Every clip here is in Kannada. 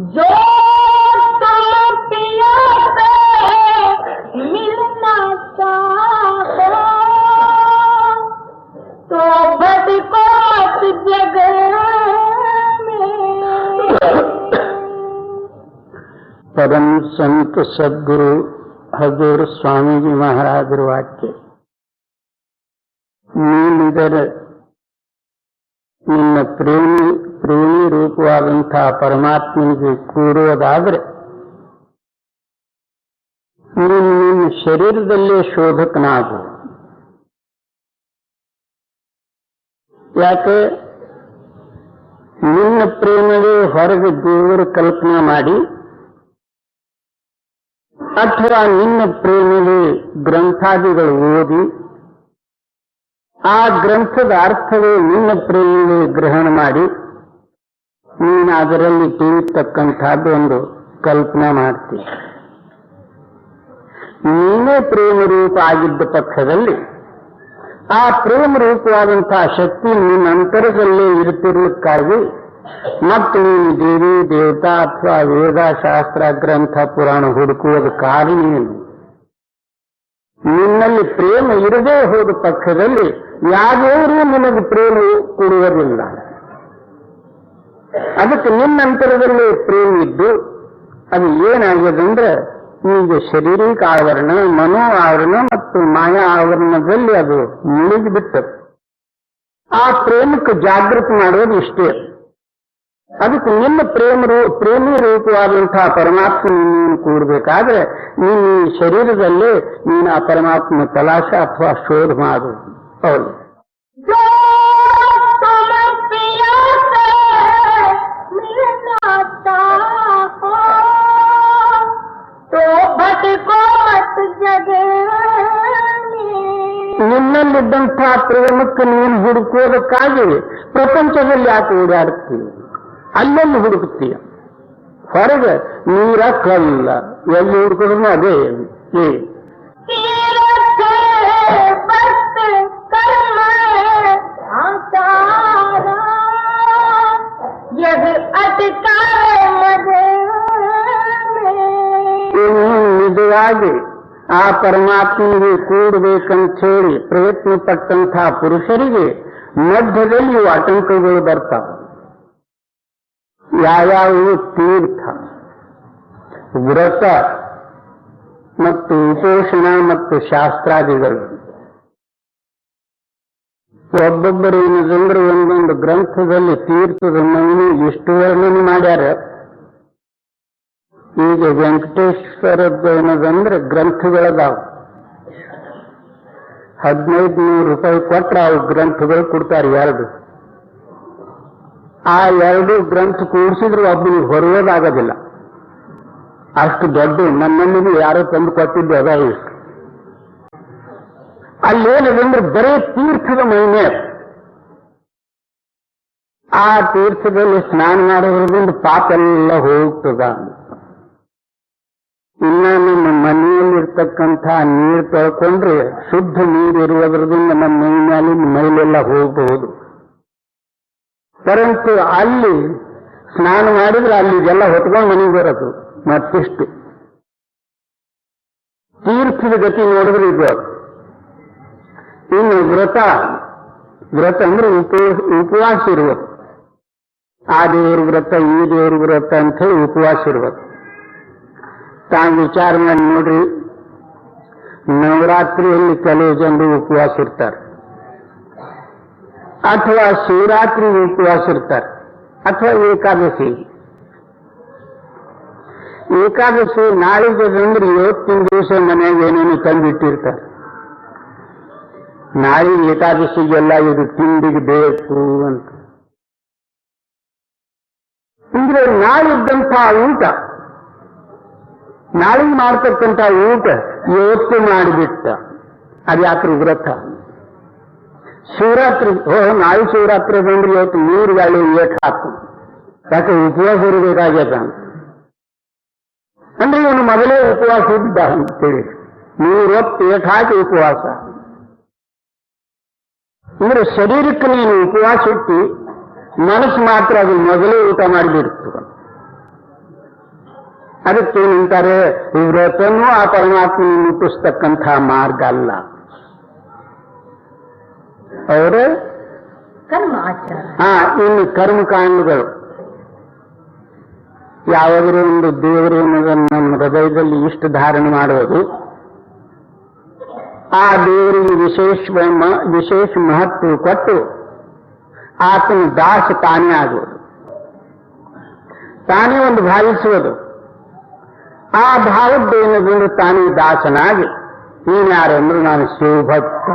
जो तुम पिया से मिलना चाहो तो भटको मत जग में। परम संत सद्गुरु हजूर स्वामीजी महाराजर वाक्य. ನೀನಿದರೆ ನಿನ್ನ ಪ್ರೇಮಿ ರೂಪವಾದಂತಹ ಪರಮಾತ್ಮನಿಗೆ ಕೂರುವುದಾದರೆ ನೀನು ನಿನ್ನ ಶರೀರದಲ್ಲೇ ಶೋಧಕನಾಗು. ಯಾಕೆ ನಿನ್ನ ಪ್ರೇಮವೇ ಹೊರಗೆ ದೇವರ ಕಲ್ಪನೆ ಮಾಡಿ ಅಥವಾ ನಿನ್ನ ಪ್ರೇಮವೇ ಗ್ರಂಥಾದಿಗಳು ಓದಿ ಆ ಗ್ರಂಥದ ಅರ್ಥವೇ ನಿನ್ನ ಪ್ರೇಮವೇ ಗ್ರಹಣ ಮಾಡಿ ನೀನು ಅದರಲ್ಲಿ ತಿಳಿತಕ್ಕಂಥದ್ದು ಒಂದು ಕಲ್ಪನೆ ಮಾಡ್ತೀವಿ. ನೀನೇ ಪ್ರೇಮ ರೂಪ ಆಗಿದ್ದ ಪಕ್ಷದಲ್ಲಿ ಆ ಪ್ರೇಮ ರೂಪವಾದಂತಹ ಶಕ್ತಿ ನಿನ್ನ ಅಂತರದಲ್ಲೇ ಇರುತ್ತಿರಲಿಕ್ಕಾಗಿ ಮತ್ತು ನೀನು ದೇವಿ ದೇವತಾ ಅಥವಾ ವೇದ ಶಾಸ್ತ್ರ ಗ್ರಂಥ ಪುರಾಣ ಹುಡುಕುವುದು ಕಾರಣ ನಿನ್ನಲ್ಲಿ ಪ್ರೇಮ ಇರದೇ ಹೋದ ಪಕ್ಷದಲ್ಲಿ ಯಾವ್ಯಾರೂ ನಿನಗೆ ಪ್ರೇಮ ಕೊಡುವುದಿಲ್ಲ. ಅದಕ್ಕೆ ನಿನ್ನಂತರದಲ್ಲಿ ಪ್ರೇಮ ಇದ್ದು ಅದು ಏನಾಗ್ಯದಂದ್ರೆ ಈಗ ಶಾರೀರಿಕ ಆವರಣ, ಮನೋ ಆವರಣ ಮತ್ತು ಮಾಯಾ ಆವರಣದಲ್ಲಿ ಅದು ಮುಳುಗಿಬಿಟ್ಟದು. ಆ ಪ್ರೇಮಕ್ಕೆ ಜಾಗೃತಿ ಮಾಡೋದು ಇಷ್ಟೇ. ಅದಕ್ಕೆ ನಿನ್ನ ಪ್ರೇಮಿ ರೂಪವಾದಂತಹ ಪರಮಾತ್ಮ ನೀನು ಕೂಡಬೇಕಾದ್ರೆ ನೀನು ಈ ಶರೀರದಲ್ಲೇ ನೀನು ಆ ಪರಮಾತ್ಮ ತಲಾಶ ಅಥವಾ ಶೋಧ ಮಾಡು. ಹೌದು. ನಿನ್ನಲ್ಲಿದ್ದಂತಹ ಪ್ರೇಮಕ್ಕೆ ನೀನು ಹುಡುಕೋದಕ್ಕಾಗಿ ಪ್ರಪಂಚದಲ್ಲಿ ಯಾಕೆ ಓಡಾಡುತ್ತೀವಿ? ಅಲ್ಲೆಲ್ಲಿ ಹುಡುಕುತ್ತೀಯ? ಹೊರಗೆ ನೀರ ಕಲ್ಲ ಎಲ್ಲಿ ಹುಡುಕಿದ್ರು ಅದೇ. ನಿಜವಾಗಿ ಆ ಪರಮಾತ್ಮನಿಗೆ ಕೂಡಬೇಕಂತ ಹೇಳಿ ಪ್ರಯತ್ನ ಪಟ್ಟಂತಹ ಪುರುಷರಿಗೆ ಮಧ್ಯದಲ್ಲಿ ಆತಂಕಗಳು ಬರ್ತಾವೆ. ಯಾವ್ಯಾವು ತೀರ್ಥ, ವ್ರತ ಮತ್ತು ಉಪೋಷಣ ಮತ್ತು ಶಾಸ್ತ್ರಾದಿಗಳು. ಒಬ್ಬೊಬ್ಬರು ಏನಂದ್ರೆ ಒಂದೊಂದು ಗ್ರಂಥದಲ್ಲಿ ತೀರ್ಥದ ಮಹಿಮೆ ಎಷ್ಟು ವರ್ಣನೆ ಮಾಡ್ಯಾರ. ಈಗ ವೆಂಕಟೇಶ್ವರದ್ದು ಏನದಂದ್ರೆ ಗ್ರಂಥಗಳದಾವ. 1500 ರೂಪಾಯಿ ಕೊಟ್ರೆ ಅವು ಗ್ರಂಥಗಳು ಕೊಡ್ತಾರೆ ಎರಡು. ಆ ಎರಡು ಗ್ರಂಥ ಕೂಡಿಸಿದ್ರು ಒಬ್ಬನಿಗೆ ಹೊರಯೋದಾಗೋದಿಲ್ಲ. ಅಷ್ಟು ದೊಡ್ಡ ನನ್ನನ್ನು ಯಾರೋ ತಂದು ಕೊಟ್ಟಿದ್ದು ಅದ. ಇಷ್ಟು ಅಲ್ಲೇನದಂದ್ರೆ ಬರೀ ತೀರ್ಥದ ಮಹಿಮೆ. ಆ ತೀರ್ಥದಲ್ಲಿ ಸ್ನಾನ ಮಾಡೋದ್ರಿಂದ ಪಾಪ ಎಲ್ಲ ಹೋಗ್ತದ. ಇನ್ನ ನಮ್ಮ ಮನೆಯಲ್ಲಿರ್ತಕ್ಕಂಥ ನೀರು ತೊಳ್ಕೊಂಡ್ರೆ ಶುದ್ಧ ನೀರು ಇರುವುದರಿಂದ ನಮ್ಮ ಮೈ ಮೇಲಿನ ಮೈಲೆಲ್ಲ ಹೋಗಬಹುದು. ಪರಂತು ಅಲ್ಲಿ ಸ್ನಾನ ಮಾಡಿದ್ರೆ ಅಲ್ಲಿಗೆಲ್ಲ ಹೊತ್ಕೊಂಡು ಮನೆಗೆ ಬರೋದು ಮತ್ತಿಷ್ಟು. ತೀರ್ಥದ ಗತಿ ನೋಡಿದ್ರೆ ಇದು. ಇನ್ನು ವ್ರತ ಅಂದ್ರೆ ಉಪವಾಸ ಇರುವುದು. ಆ ದೇವ್ರ ವ್ರತ ಈ ದೇವ್ರ ವ್ರತ ಅಂತ ಹೇಳಿ ಉಪವಾಸ ಇರುವುದು. ತಾವು ವಿಚಾರ ಮಾಡಿ ನೋಡ್ರಿ, ನವರಾತ್ರಿಯಲ್ಲಿ ಕೆಲವು ಜನರು ಉಪವಾಸ ಇರ್ತಾರೆ, ಅಥವಾ ಶಿವರಾತ್ರಿ ಉಪವಾಸ ಇರ್ತಾರೆ, ಅಥವಾ ಏಕಾದಶಿ ನಾಳಿಗೆ ಅಂದ್ರೆ ಇವತ್ತಿನ ದಿವಸ ಮನೆಯಾಗ ಏನೇನು ತಂದಿಟ್ಟಿರ್ತಾರೆ. ನಾಳಿಗೆ ಏಕಾದಶಿಗೆಲ್ಲ ಇದು ತಿಂಡಿಗೆ ಬೇಕು ಅಂತ. ಅಂದ್ರೆ ನಾಳಿದ್ದಂತಹ ಊಟ, ನಾಳಿಗೆ ಮಾಡ್ತಕ್ಕಂಥ ಊಟ ಇವತ್ತು ಮಾಡಿಬಿಟ್ಟ. ಅದು ಯಾಕ್ರಿ ವ್ರತ. ಶಿವರಾತ್ರಿ ನಾಳೆ ಶಿವರಾತ್ರಿ ಬಂದ್ರೆ ಇವತ್ತು 3 ಗಾಳಿ ಏಟ್ ಹಾಕು ಯಾಕೆ ಉಪವಾಸ ಇರಬೇಕಾಗ್ಯದ ಅಂದ್ರೆ ಇವನು ಮೊದಲೇ ಉಪವಾಸ ಇದ್ದ ಅಂತೇಳಿ 3 ಹೊತ್ತು ಏಟ್ ಹಾಕಿ ಉಪವಾಸ ಅಂದ್ರೆ ಶರೀರಕ್ಕೆ ನೀನು ಉಪವಾಸ ಇಟ್ಟು ಮನಸ್ಸು ಮಾತ್ರ ಅದು ಮೊದಲೇ ಊಟ ಮಾಡಿಬಿಡ್ತು. ಅದಕ್ಕೆ ನಿಂತಾರೆ ಈ ವ್ರತನೂ ಆ ಪರಮಾತ್ಮ ಮುಟ್ಟಿಸ್ತಕ್ಕಂಥ ಮಾರ್ಗ ಅಲ್ಲ. ಅವರೇ ಕರ್ಮ ಆಚಾರ. ಇನ್ನು ಕರ್ಮಕಾಂಡಗಳು ಯಾವುದೇ ಒಂದು ದೇವರು ನಮ್ಮ ಹೃದಯದಲ್ಲಿ ಇಷ್ಟ ಧಾರಣೆ ಮಾಡುವುದು, ಆ ದೇವರಿಗೆ ವಿಶೇಷ ಮಹತ್ವ ಕೊಟ್ಟು ಆತನ ದಾಸ ತಾನೇ ಆಗುವುದು, ತಾನೇ ಒಂದು ಭಾವಿಸುವುದು. ಆ ಭಾವದ್ದೇನದಿಂದ ತಾನೇ ದಾಸನಾಗಿ ನೀನ್ಯಾರೆಂದ್ರೆ ನಾನು ಶಿವಭಕ್ತ,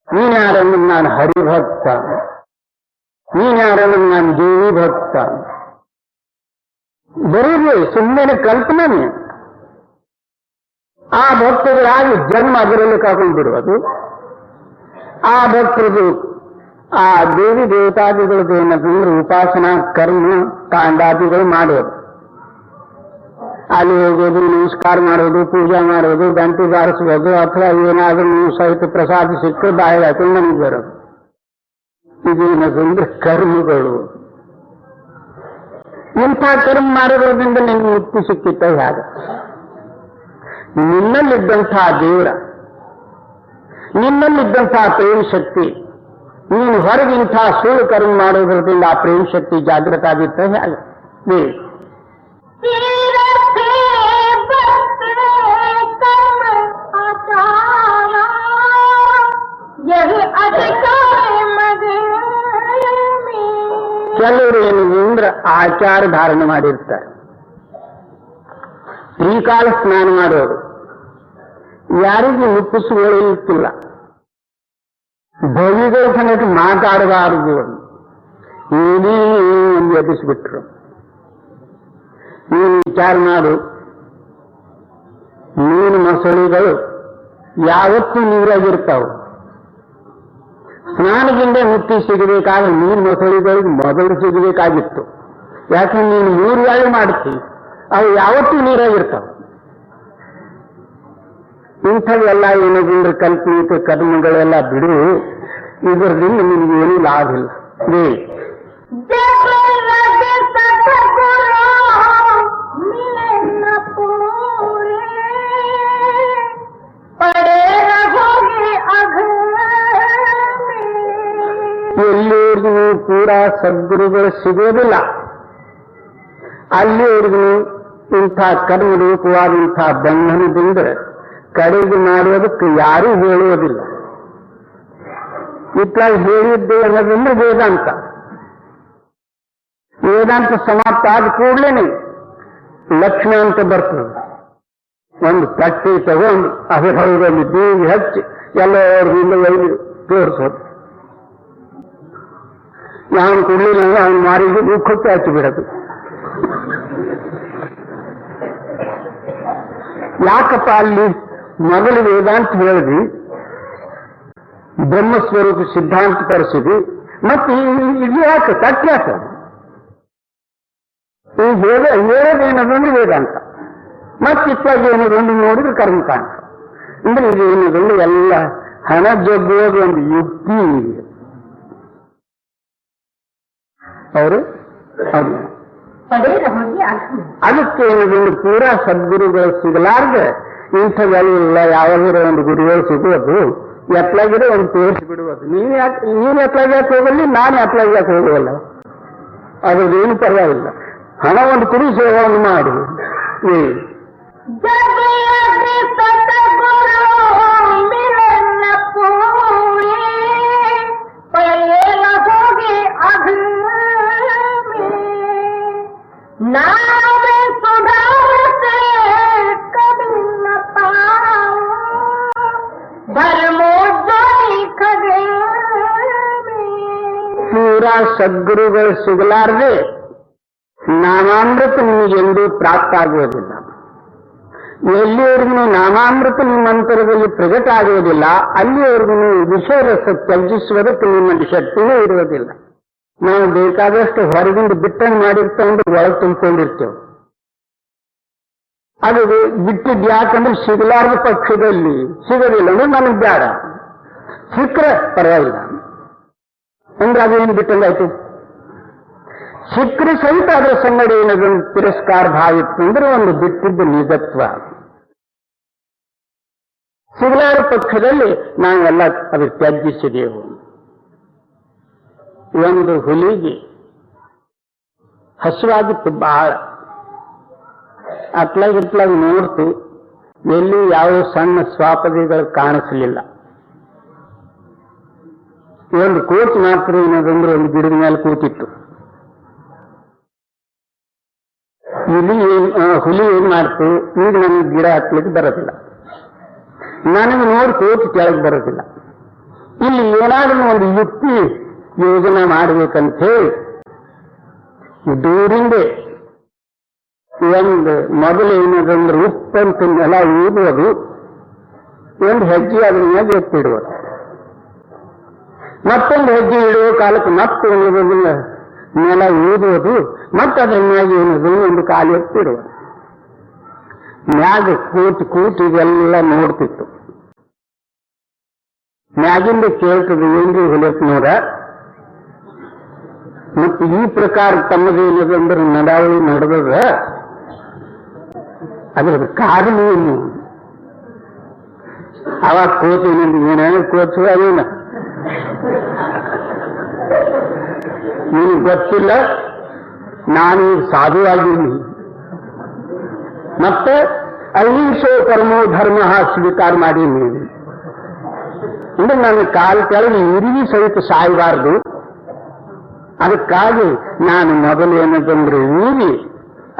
ನೀನ್ಯಾರೆಂದ್ರೆ ನಾನು ಹರಿಭಕ್ತ, ನೀನ್ಯಾರೆಂದ್ರೆ ನಾನು ದೇವಿ ಭಕ್ತ. ಬರೀ ಸುಮ್ಮನೆ ಕಲ್ಪನೆ. ಆ ಭಕ್ತರಾಗಿ ಜನ್ಮ ಅದರಲ್ಲಿ ಕಾಕೊಂಡು ಬಿಡುವುದು. ಆ ಭಕ್ತರದು ಆ ದೇವಿ ದೇವತಾದಿಗಳದ್ದು ಏನಂತಂದ್ರೆ ಉಪಾಸನಾ ಕರ್ಮ ಕಾಂಡಾದಿಗಳು ಮಾಡೋದು, ಅಲ್ಲಿ ಹೋಗೋದು, ನಮಸ್ಕಾರ ಮಾಡೋದು, ಪೂಜೆ ಮಾಡೋದು, ಗಂಟೆ ಬಾರಿಸೋದು, ಅಥವಾ ಏನಾದ್ರೂ ನೀವು ಸಹಿತ ಪ್ರಸಾದ ಸಿಕ್ಕು ಬಾಯಿ ಹಾಕೊಂಡು ಮನೆಗೆ ಬರೋದು. ಇದೇನಂದ್ರೆ ಕರ್ಮಗಳು. ಇಂಥ ಕರ್ಮ ಮಾಡೋದ್ರಿಂದ ನಿಮ್ಗೆ ಮುಕ್ತಿ ಸಿಕ್ಕಿತ್ತ ಹೇಗೆ? ನಿನ್ನಲ್ಲಿದ್ದಂತಹ ದೇವರ, ನಿನ್ನಲ್ಲಿದ್ದಂತಹ ಪ್ರೇಮ ಶಕ್ತಿ, ನೀನು ಹೊರಗಿಂಥ ಸುಳ್ಳು ಕರ್ಮ ಮಾಡೋದ್ರಿಂದ ಆ ಪ್ರೇಮ ಶಕ್ತಿ ಜಾಗೃತ ಆಗಿತ್ತ ಹೇಗೆ? ಕೆಲವರು ಏನಂದ್ರೆ ಆಚಾರ ಧಾರಣೆ ಮಾಡಿರ್ತಾರೆ. ಶ್ರೀಕಾಲ ಸ್ನಾನ ಮಾಡೋದು ಯಾರಿಗೂ ಮುಟ್ಟಿಸಿಕೊಳ್ಳಲಿಕ್ಕಿಲ್ಲ, ಭವಿಗಳ ಸಮೇತ ಮಾತಾಡಬಾರದು ಏನೇ ಒಂದು ಎಬ್ಬಿಸಿಬಿಟ್ರು. ನೀನು ವಿಚಾರ ಮಾಡು, ಮೀನು ಮೊಸಳೆಗಳು ಯಾವತ್ತೂ ನೀರಾಗಿರ್ತಾವೆ. ಸ್ನಾನದಿಂದ ಮುಕ್ತಿ ಸಿಗಬೇಕಾದ್ರೆ ಮೀನು ಮೊಸಳೆಗಳಿಗೆ ಮೊದಲು ಸಿಗಬೇಕಾಗಿತ್ತು. ಯಾಕಂದ್ರೆ ನೀನು 3 ಗಾಳಿ ಮಾಡ್ತೀವಿ, ಅವು ಯಾವತ್ತೂ ನೀರಾಗಿರ್ತಾವೆ. ಇಂಥವೆಲ್ಲ ಏನಂದ್ರೆ ಕಲ್ಪನೆ ಕರ್ಮಗಳೆಲ್ಲ ಬಿಡು, ಇದರಿಂದ ನಿನಗೇನೂ ಲಾಭ ಇಲ್ಲ. ಎಲ್ಲಿವರೆಗೂ ಕೂಡ ಸದ್ಗುರುಗಳು ಸಿಗೋದಿಲ್ಲ, ಅಲ್ಲಿವರೆಗೂ ಇಂಥ ಕರ್ಮರೂಪವಾದಂಥ ಬಂಧನದಿಂದ ಕಡೆಗೆ ಮಾಡುವುದಕ್ಕೆ ಯಾರೂ ಹೇಳುವುದಿಲ್ಲ. ಇತ್ಲಾಗ ಹೇಳಿದ್ದೆ ಅನ್ನೋದಂದ್ರೆ ವೇದಾಂತ. ವೇದಾಂತ ಸಮಾಪ್ತ ಆದ ಕೂಡಲೇ ಲಕ್ಷ್ಮಣ ಅಂತ ಬರ್ತದೆ. ಒಂದು ತಟ್ಟೆ ತಗೊಂಡು ಅದರ ಹೊರದಲ್ಲಿ ದೇವಿ ಹಚ್ಚಿ ಎಲ್ಲರಿಂದ ಒಯ್ದು ತೋರಿಸೋದು. ನಾನು ಕೊಡ್ಲಿಲ್ಲ ಅವನು ಮಾರಿಗೆ ಮುಖಕ್ಕೆ ಹಚ್ಚಿ ಬಿಡೋದು. ಯಾಕಪ್ಪ ಅಲ್ಲಿ ಮೊದಲು ವೇದಾಂತ ಹೇಳಿದ್ವಿ, ಬ್ರಹ್ಮಸ್ವರೂಪ ಸಿದ್ಧಾಂತ ತರಿಸಿದ್ವಿ, ಮತ್ತೆ ಇದು ಯಾಕೆ ತಟ್ಟೆ ಯಾಕೆ? ಈ ಹೇಳೋದೇನದಂದ್ರೆ ವೇದಾಂತ, ಮತ್ತಿತ್ತಾಗ ಏನದೊಂದು ನೋಡಿದ್ರೆ ಕರ್ಮಕಾಂಡ. ಅಂದ್ರೆ ಇದು ಏನದಂದ್ರೆ ಎಲ್ಲ ಹಣ ಜಗ್ಗುವುದು ಒಂದು ಯುಕ್ತಿ. ಅವರು ಅದಕ್ಕೆ ಏನದಂದ್ರೆ ಪೂರಾ ಸದ್ಗುರುಗಳು ಸಿಗಲಾರ್ದೆ ಇಂಥವೆಲ್ಲ ಯಾವಾಗಲೂ ಒಂದು ಗುರುಗಳು ಸಿಗುವುದು, ಎತ್ಲಾಗಿರೋ ಒಂದು ತೋರಿಸಿ ಬಿಡುವುದು. ನೀನು ಎತ್ಲಾಗ ಯಾಕೆ ಹೋಗಲಿ, ನಾನು ಎತ್ಲಾಗ ಯಾಕೆ ಹೋಗುವಲ್ಲ, ಅದ್ರದ್ದೇನು ಪರವಾಗಿಲ್ಲ. ಹಣ ಒಂದು ಕುರಿ ಸೇವೆಯನ್ನು ಮಾಡಿ. ಪೂರಾ ಸದ್ಗುರುಗಳು ಸಿಗಲಾರದೆ ನಾಮಾಮೃತ ನಿಮಗೆಂದೂ ಪ್ರಾಪ್ತ ಆಗುವುದಿಲ್ಲ. ಎಲ್ಲಿವರೆಗೂ ನಾಮಾಮೃತ ನಿಮ್ಮ ಅಂತರದಲ್ಲಿ ಪ್ರಗಟ ಆಗುವುದಿಲ್ಲ, ಅಲ್ಲಿವರೆಗೂ ವಿಷಯ ರಸ ತ್ಯಜಿಸುವುದಕ್ಕೆ ನಿಮ್ಮಲ್ಲಿ ಶಕ್ತಿಯೇ ಇರುವುದಿಲ್ಲ. ನಾವು ಬೇಕಾದಷ್ಟು ಹೊರಗಿಂದ ಬಿಟ್ಟನ್ನು ಮಾಡಿರ್ತೇವೆ, ಒಳಗೆ ತುಂಬಿಕೊಂಡಿರ್ತೇವೆ. ಅದು ಬಿಟ್ಟಿದ್ದು ಯಾಕಂದ್ರೆ ಸಿಗಲಾರದ ಪಕ್ಷದಲ್ಲಿ ಸಿಗೋದಿಲ್ಲ ಅಂದ್ರೆ ನನಗೆ ಬೇಡ, ಸಿಕ್ಕರೆ ಪರವಾಗಿಲ್ಲ ಅಂದ್ರೆ ಅದೇನು ಬಿಟ್ಟಂಗಾಯ್ತು. ಸಿಕ್ಕರೆ ಸಹಿತ ಅದರ ಸಂಗಡ ಏನದೊಂದು ತಿರಸ್ಕಾರ ಭಾವ ಇತ್ತು ಅಂದ್ರೆ ಒಂದು ಬಿಟ್ಟಿದ್ದ ನಿಜತ್ವ. ಸಿಗಲಾರ ಪಕ್ಷದಲ್ಲಿ ನಾವೆಲ್ಲ ಅದು ತ್ಯಜಿಸಿದೆವು. ಒಂದು ಹುಲಿಗೆ ಹಸುವಾಗಿತ್ತು ಬಹಳ, ಅತ್ಲಾಗಿತ್ಲಾಗ ನೋಡ್ತು, ಎಲ್ಲಿ ಯಾವ ಸಣ್ಣ ಸ್ವಾಪದಿಗಳು ಕಾಣಿಸಲಿಲ್ಲ. ಒಂದು ಕೋಚ್ ಮಾತ್ರ ಏನದಂದ್ರೆ ಒಂದು ಗಿಡದ ಮೇಲೆ ಕೂತಿತ್ತು. ಹುಲಿ ಏನ್ ಮಾಡ್ತು, ಈಗ ನನಗೆ ಗಿಡ ಹತ್ಲಿಕ್ಕೆ ಬರೋದಿಲ್ಲ, ನನಗೆ ನೋಡಿ ಕೋಚ್ ಕೆಳಗೆ ಬರೋದಿಲ್ಲ. ಇಲ್ಲಿ ಏನಾದ್ರೂ ಒಂದು ಯುಕ್ತಿ ಯೋಜನೆ ಮಾಡಬೇಕಂತ ಹೇಳಿ ದೂರಿಂದ ಒಂದು ಮೊದಲು ಏನದಂದ್ರೆ ಉಪ್ಪಂತ ನೆಲ ಊದುವುದು, ಒಂದು ಹೆಜ್ಜೆ ಅದ್ರ ಮೇಲೆ ಎತ್ತಿಡುವುದು, ಮತ್ತೊಂದು ಹೆಜ್ಜೆ ಇಡುವ ಕಾಲಕ್ಕೆ ಮತ್ತೆ ಏನದನ್ನ ನೆಲ ಊದುವುದು, ಮತ್ತೆ ಅದ್ರ ಮ್ಯಾಗ ಏನದು ಒಂದು ಕಾಲು ಎತ್ತಿಡುವುದು. ಮ್ಯಾಗ ಕೂತು ಇದೆಲ್ಲ ನೋಡ್ತಿತ್ತು. ಮ್ಯಾಗಿಂದ ಕೇಳ್ತದೆ, ಏನ್ರಿ ಹುಲಿಯಪ್ಪನವರ, ಮತ್ತೆ ಈ ಪ್ರಕಾರ ತಮ್ಮದೇನದಂದ್ರೆ ನಡಾವಳಿ ನಡೆದದ, ಅದ್ರ ಕಾರಣ ಏನು? ಅವಾಗ ಕೋಚ್ ಏನೇನು ಕೋಚು ಅದೇನ ನಿನಗೆ ಗೊತ್ತಿಲ್ಲ, ನಾನು ಸಾಧುವಾಗಿದ್ದೀನಿ, ಮತ್ತೆ ಅಹಿಂಸೆ ಕರ್ಮೋ ಧರ್ಮ ಸ್ವೀಕಾರ ಮಾಡೀನಿ ಅಂದ್ರೆ ನನ್ನ ಕಾಲು ಕೆಳಗೆ ಇರಿಗಿ ಸಹಿತ ಸಾಯಬಾರ್ದು. ಅದಕ್ಕಾಗಿ ನಾನು ಮೊದಲು ಏನಂತಂದ್ರೆ ಊರಿ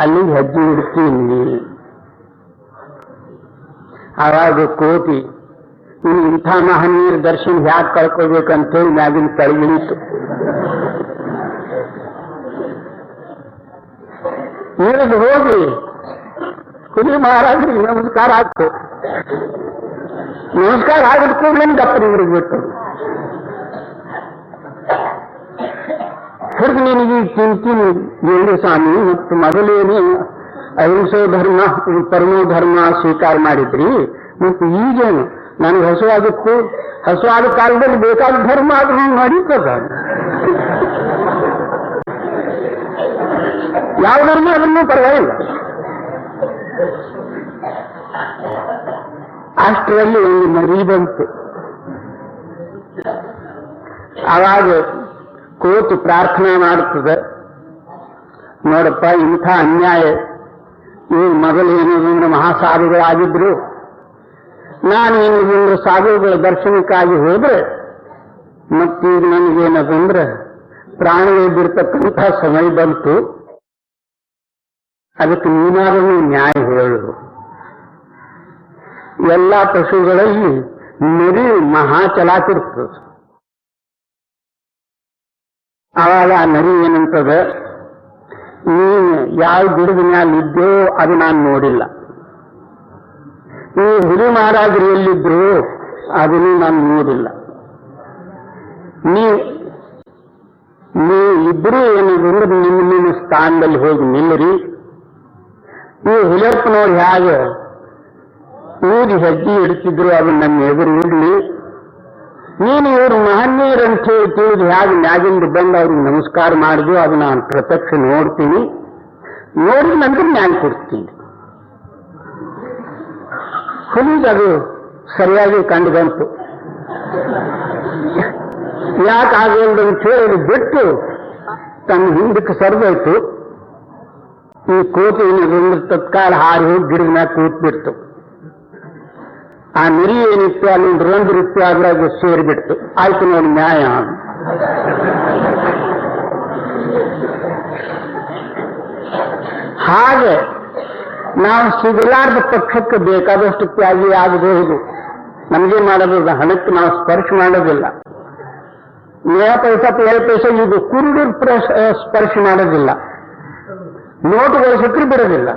ಅಲ್ಲಿಗೆ ಹೆಜ್ಜೆ ಇಡ್ತೀನಿ. ಆವಾಗ ಕೋಟಿ ಇನ್ನು ಇಂಥ ಮಹನೀಯರ ದರ್ಶನ ಹ್ಯಾಕ್ ಕಳ್ಕೋಬೇಕಂತೇಳಿ ಮ್ಯಾಗಿನ ಕೆಳಗಿಳಿತು. ಇಳಿದು ಹೋಗಿ ಹುಲಿ ಮಹಾರಾಜರಿಗೆ ನಮಸ್ಕಾರ ಆಗ್ತು. ನಮಸ್ಕಾರ ಆಗಿದ ಕೂಡಲೇ ದಪ್ಪನಿವ್ರಿಗೆ ಬಿಟ್ಟು ಹಿಡಿದು ನಿನಗೆ ತಿಂತೀನಿ ಏಳು ಸ್ವಾಮಿ, ಮತ್ತು ಮೊದಲೇನೆ ಅಹಿಂಸೆ ಧರ್ಮ ಪರಮೋ ಧರ್ಮ ಸ್ವೀಕಾರ ಮಾಡಿದ್ರಿ, ಮತ್ತು ಈಗೇನು ನನಗೆ ಹಸುವಾಗಿತ್ತು, ಹಸುವಾದ ಕಾಲದಲ್ಲಿ ಬೇಕಾದ ಧರ್ಮ ಆದ್ರೂ ನಡೀತದ. ಯಾವ ಧರ್ಮ ಅದನ್ನು ಪರವಾಗಿಲ್ಲ. ಅಷ್ಟರಲ್ಲಿ ಒಂದು ಮರಿ ಬಂತು. ಆವಾಗ ಕೋತು ಪ್ರಾರ್ಥನೆ ಮಾಡುತ್ತದೆ, ನೋಡಪ್ಪ ಇಂಥ ಅನ್ಯಾಯ, ಇವು ಮೊದಲು ಏನಂದ್ರೆ ಮಹಾಸಾಧುಗಳಾಗಿದ್ರು, ನಾನು ಏನಂದ್ರೆ ಸಾಧುಗಳ ದರ್ಶನಕ್ಕಾಗಿ ಹೋದ್ರೆ ಮತ್ತೀಗ ನನಗೇನದಂದ್ರೆ ಪ್ರಾಣಿಗಳು ಬಿಡ್ತಕ್ಕಂಥ ಸಮಯ ಬಂತು, ಅದಕ್ಕೆ ನೀನಾದರೂ ನ್ಯಾಯ ಹೇಳು. ಎಲ್ಲ ಪಶುಗಳಲ್ಲಿ ನರಿ ಮಹಾ ಚಲಾತಿರ್ತದೆ. ಆವಾಗ ಆ ನರಿ ಏನಂತದ, ನೀನು ಯಾವ ಗಿಡದ ಮ್ಯಾಲ ಇದ್ದೋ ಅದು ನಾನು ನೋಡಿಲ್ಲ, ನೀವು ಹುಲಿ ಮಹಾರಾಜರು ಎಲ್ಲಿದ್ರು ಅದನ್ನು ನಾನು ನೋಡಿಲ್ಲ, ನೀವು ಇಬ್ಬರು ಏನಂದ್ರೆ ನಿಮ್ಮ ಸ್ಥಾನದಲ್ಲಿ ಹೋಗಿ ನಿಲ್ಲರಿ, ನೀವು ಹುಲಿಯಪ್ಪನವ್ರು ಹೇಗೆ ಊದಿ ಹೆಜ್ಜೆ ಇಡ್ತಿದ್ರು ಅದನ್ನ ನಮ್ಮ ಎದುರು ಇಡ್ಲಿ, ನೀನು ಇವರು ಮಹನೀಯರಂತ ಹೇಳಿ ತಿಳಿದು ಹೇಗೆ ಮ್ಯಾಗಿಂದ ಬಂದು ಅವ್ರಿಗೆ ನಮಸ್ಕಾರ ಮಾಡಿದ್ವು ಅದು ನಾನು ಪ್ರತ್ಯಕ್ಷ ನೋಡ್ತೀನಿ, ನೋಡಿದ ನಂತರ ನ್ಯಾಯ ಕೊಡ್ತೀನಿ. ಹುಲಿಗೆ ಅದು ಸರಿಯಾಗಿ ಕಂಡು ಬಂತು. ಯಾಕಾಗಲ್ದು ಅಂತ ಹೇಳಿ ಬಿಟ್ಟು ತನ್ನ ಹಿಂದಕ್ಕೆ ಸರಿದೋಯ್ತು. ಈ ಕೋತಿ ತತ್ಕಾಲ ಹಾರಿ ಹೋಗಿ ಗಿಡದ ಮ್ಯಾಗ ಕೂತ್ಬಿಡ್ತು. ಆ ನರಿ ಏನಿತ್ತು ಅಲ್ಲಿ ರಂಧ್ರಿತ್ತು, ಅದ್ರಾಗ ಸೇರಿಬಿಡ್ತು. ಆಯ್ತು ನೋಡಿ ನ್ಯಾಯ. ಹಾಗೆ ನಾವು ಸಿಗಲಾರ್ದ ಪಕ್ಷಕ್ಕೆ ಬೇಕಾದಷ್ಟು ತ್ಯಾಗಿ ಆಗಬಹುದು. ನಮಗೆ ಮಾಡೋದು ಹಣಕ್ಕೆ ನಾವು ಸ್ಪರ್ಶ ಮಾಡೋದಿಲ್ಲ. ನೇರ ಪೈಸಾ ಏಳು ಪೈಸಾ ಇದು ಕುರುಡು ಸ್ಪರ್ಶ ಮಾಡೋದಿಲ್ಲ. ನೋಟುಗಳು ಸಕ್ರಿ ಬಿಡೋದಿಲ್ಲ.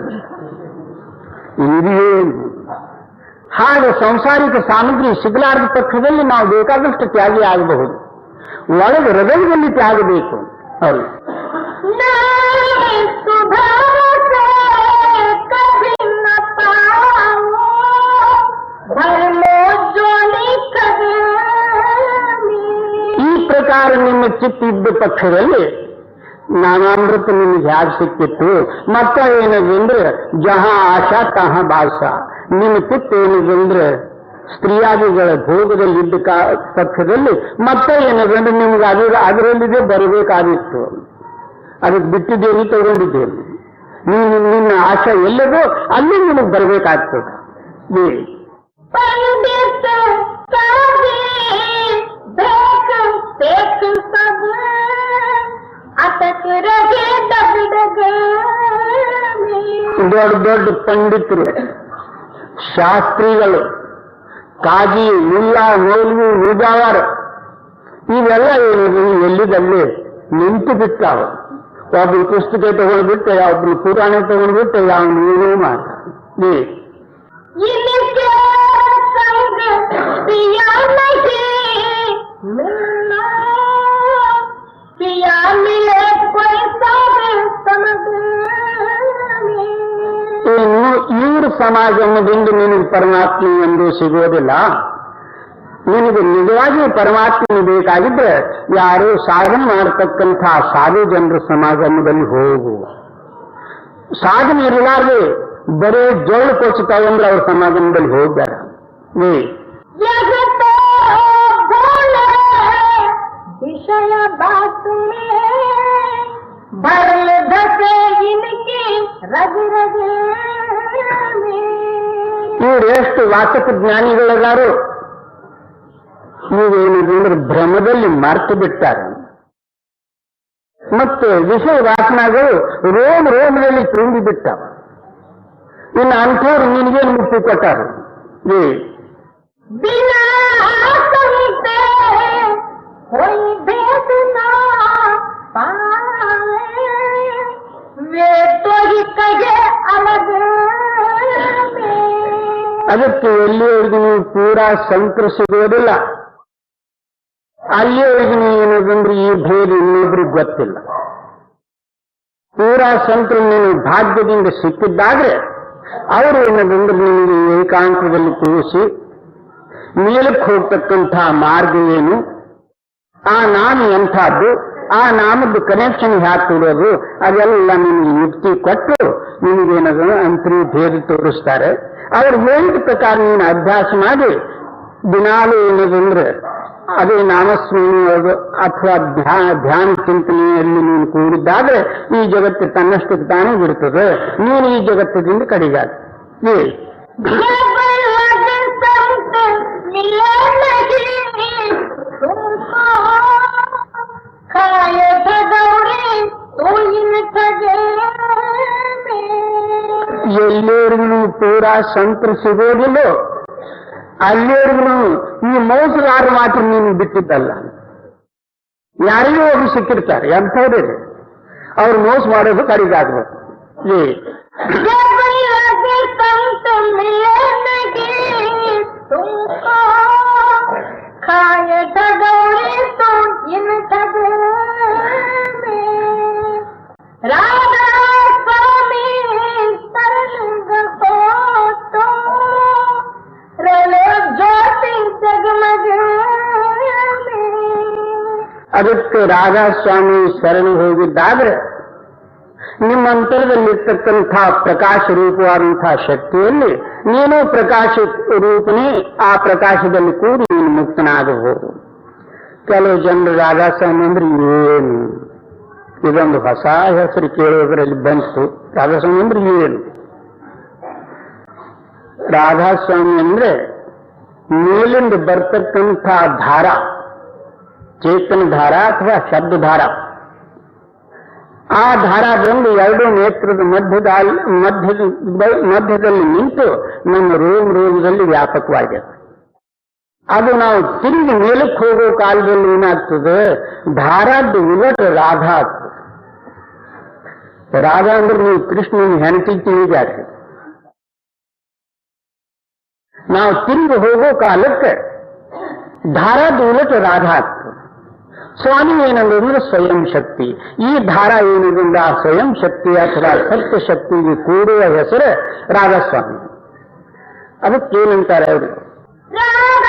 ಇದೇನು? ಹಾಗೆ ಸಂಸಾರಿಕ ಸಾಮಗ್ರಿ ಸಿಗಲಾರದ ಪಕ್ಷದಲ್ಲಿ ನಾವು ಬೇಕಾದಷ್ಟು ತ್ಯಾಗಿ ಆಗಬಹುದು. ಒಳಗೆ ಹೃದಯದಲ್ಲಿ ತ್ಯಾಗ ಬೇಕು. ಅವರು ಈ ಪ್ರಕಾರ ನಿಮ್ಮ ಚಿತ್ತಿದ್ದ ಪಕ್ಷದಲ್ಲಿ ನಾನಾಮೃತ ನಿಮಗೆ ಹೇಗೆ ಸಿಕ್ಕಿತ್ತು? ಮತ್ತ ಏನಿದೆ ಅಂದ್ರೆ ಜಹಾ ಆಶಾ ತಹ ಭಾಷ. ನಿಮ್ಮ ಚಿತ್ತ ಏನಿದೆ ಅಂದ್ರೆ ಸ್ತ್ರೀಯಾದಿಗಳ ಭೋಗದಲ್ಲಿದ್ದ ಪಕ್ಷದಲ್ಲಿ ಮತ್ತೆ ಏನಿದೆ ಅಂದ್ರೆ ನಿಮ್ಗೆ ಅದರಲ್ಲಿದೆ ಬರಬೇಕಾಗಿತ್ತು. ಅದಕ್ಕೆ ಬಿಟ್ಟಿದ್ದೇನೆ, ತಗೊಂಡಿದ್ದೇನೆ. ನೀನು ನಿನ್ನ ಆಶಾ ಎಲ್ಲದೋ ಅಲ್ಲಿ ನಿಮಗೆ ಬರಬೇಕಾಗ್ತದೆ. ದೊಡ್ಡ ದೊಡ್ಡ ಪಂಡಿತರು, ಶಾಸ್ತ್ರಿಗಳು, ಕಾಜಿ, ಮುಲ್ಲಾ, ಮೌಲ್ವಿ, ಮುಜಾವರ್ ಇವೆಲ್ಲ ಏನಿದೆ ಎಲ್ಲಿದಲ್ಲಿ ನಿಂತು ಬಿಟ್ಟಾವ. ಒಬ್ಬರು ಪುಸ್ತಕ ತಗೊಂಡ್ಬಿಟ್ಟೆ, ಒಬ್ರು ಪುರಾಣ ತಗೊಂಡ್ಬಿಟ್ಟೆ, ಅವನು ಏನೋ ಮಾಡ್ತಾನೆ. ಇವ್ರ ಸಮಾಗಮದಿಂದ ನಿನಗೆ ಪರಮಾತ್ಮ ಎಂದು ಸಿಗೋದಿಲ್ಲ. ನಿನಗೆ ನಿಜವಾಗಿ ಪರಮಾತ್ಮ ಬೇಕಾಗಿದ್ರೆ ಯಾರು ಸಾಧನೆ ಮಾಡತಕ್ಕಂಥ ಸಾಧು ಜನರ ಸಮಾಗಮದಲ್ಲಿ ಹೋಗು. ಸಾಧನೆ ಇರಲಾರ್ದೆ ಬರೇ ಜೋಳು ಕೊಚ್ತಾವಂದ್ರೆ ಅವ್ರ ಸಮಾಗಮದಲ್ಲಿ ಹೋಗ್ಯಾರ. ವಿಷಯ ಬಾತ್ ಭರಲ ಧಸೆ ಇನ್ಕಿ ರಗಿ ರಗಿ. ಇವ್ರು ಎಷ್ಟು ವಾಚಕ ಜ್ಞಾನಿಗಳದಾರು, ಇವೇನಿದೆ ಅಂದ್ರೆ ಭ್ರಮದಲ್ಲಿ ಮರ್ತು ಬಿಟ್ಟಾರೆ. ಮತ್ತೆ ವಿಷಯ ವಾಸನಗಳು ರೋಮದಲ್ಲಿ ತುಂಬಿ ಬಿಟ್ಟಾವ. ಇನ್ನು ಅಂಥವ್ರು ನಿನಗೇನು ಮುಕ್ತಿ ಕೊಟ್ಟಾರ? ಅದಕ್ಕೆ ಎಲ್ಲಿಯವರೆಗೂ ನೀವು ಪೂರಾ ಸಂತರ ಸಿಗೋದಿಲ್ಲ, ಅಲ್ಲಿಯವರೆಗೂ ನೀವು ಏನದಂದ್ರೆ ಈ ಭೇದ ಇನ್ನೊಬ್ರಿಗೆ ಗೊತ್ತಿಲ್ಲ. ಪೂರಾ ಸಂತರು ನೀನು ಭಾಗ್ಯದಿಂದ ಸಿಕ್ಕಿದ್ದಾದ್ರೆ ಅವರು ಏನದಂದ್ರೆ ನಿಮಗೆ ಏಕಾಂತದಲ್ಲಿ ಕೂರಿಸಿ ಮೇಲಕ್ಕೆ ಹೋಗ್ತಕ್ಕಂಥ ಮಾರ್ಗ ಏನು, ಆ ನಾಮ ಎಂಥದ್ದು, ಆ ನಾಮದ ಕನೆಕ್ಷನ್ ಹಾಕಿಡೋದು, ಅದೆಲ್ಲ ನಿಮಗೆ ಯುಕ್ತಿ ಕೊಟ್ಟು ನಿಮಗೇನದ ಅಂತರಿ ಭೇದ ತೋರಿಸ್ತಾರೆ. ಅವ್ರು ಹೇಳಿದ ಪ್ರಕಾರ ನೀನು ಅಭ್ಯಾಸ ಮಾಡಿ ದಿನಾಲು ಏನದಂದ್ರೆ ಅದೇ ನಾಮಸ್ಮರಣೆ ಅಥವಾ ಧ್ಯಾನ ಚಿಂತನೆಯಲ್ಲಿ ನೀನು ಕೂಡಿದ್ದಾದ್ರೆ ಈ ಜಗತ್ತು ತನ್ನಷ್ಟಕ್ಕೆ ತಾನೇ ಬಿಡ್ತದೆ. ನೀನು ಈ ಜಗತ್ತದಿಂದ ಕಡಿಗಾದ. ಎಲ್ಲಿವರೆಗೂ ಪೂರಾ ಸಂತರ ಸಿಗೋದಿಲ್ಲ ಅಲ್ಲಿವರೆಗೂ ಈ ಮೋಸಗಾರ ಮಾತ್ರ ನೀನು ಬಿಟ್ಟಿದ್ದಲ್ಲ. ಯಾರಿಗೂ ಒಬ್ರು ಸಿಕ್ಕಿರ್ತಾರೆ, ಎಂಥವ್ರೆ ಅವ್ರು ಮೋಸ ಮಾಡೋದು ಕಡಿಗಾಗ್ಬೇಕು. ರಾಧಾ ಸ್ವಾಮಿ ಜ್ಯೋತಿ ಜಗಮಗ. ಅದಕ್ಕೆ ರಾಧಾಸ್ವಾಮಿ ಶರಣು ಹೋಗಿದ್ದಾದ್ರೆ ನಿಮ್ಮ ಅಂತರದಲ್ಲಿರ್ತಕ್ಕಂಥ ಪ್ರಕಾಶ ರೂಪವಾದಂತಹ ಶಕ್ತಿಯಲ್ಲಿ ನೀನು ಪ್ರಕಾಶ ರೂಪನೇ, ಆ ಪ್ರಕಾಶದಲ್ಲಿ ಕೂಡಿ ನೀನು ಮುಕ್ತನಾಗಬಹುದು. ಕೆಲವು ಜನರು ರಾಧಾಸ್ವಾಮಿ ಅಂದ್ರೆ ಏನು, ಇದೊಂದು ಹೊಸ ಹೆಸರು ಕೇಳೋದ್ರಲ್ಲಿ ಬಂತು. ರಾಧಾಸ್ವಾಮಿ ಅಂದ್ರೆ ಏನು? ರಾಧಾಸ್ವಾಮಿ ಅಂದ್ರೆ ಮೇಲಿಂದ ಬರ್ತಕ್ಕಂಥ ಧಾರ, ಚೇತನ ಧಾರ ಅಥವಾ ಶಬ್ದ ಧಾರ. ಆ ಧಾರ ಬಂದು ಎರಡು ನೇತ್ರದ ಮಧ್ಯದಲ್ಲಿ ನಿಂತು ನಮ್ಮ ರೋಮದಲ್ಲಿ ವ್ಯಾಪಕವಾಗಿದೆ. ಅದು ನಾವು ತಿರುಗಿ ಮೇಲಕ್ಕೆ ಹೋಗೋ ಕಾಲದಲ್ಲಿ ಏನಾಗ್ತದೆ, ಧಾರಾದ್ದು ಉಲಟ ರಾಧಾ ಆಗ್ತದೆ. ರಾಧಾ ಅಂದ್ರೆ ನೀವು ಕೃಷ್ಣನ ಹೆಂಡತಿ ತಿಳಿದಾಡ್ರಿ. ನಾವು ತಿರುಗಿ ಹೋಗೋ ಕಾಲಕ್ಕೆ ಧಾರಾದೂಲಟ ರಾಧಾ ಆಗ್ತದೆ. ಸ್ವಾಮಿ ಏನಂದ್ರೆ ಸ್ವಯಂ ಶಕ್ತಿ. ಈ ಧಾರ ಏನಿದ್ರಿಂದ ಆ ಸ್ವಯಂ ಶಕ್ತಿ ಅಥವಾ ಸತ್ಯ ಶಕ್ತಿಗೆ ಕೂಡುವ ಹೆಸರು ರಾಧಾಸ್ವಾಮಿ. ಅದಕ್ಕೇನಂತಾರೆ ಅವರು? ರಾಧಾ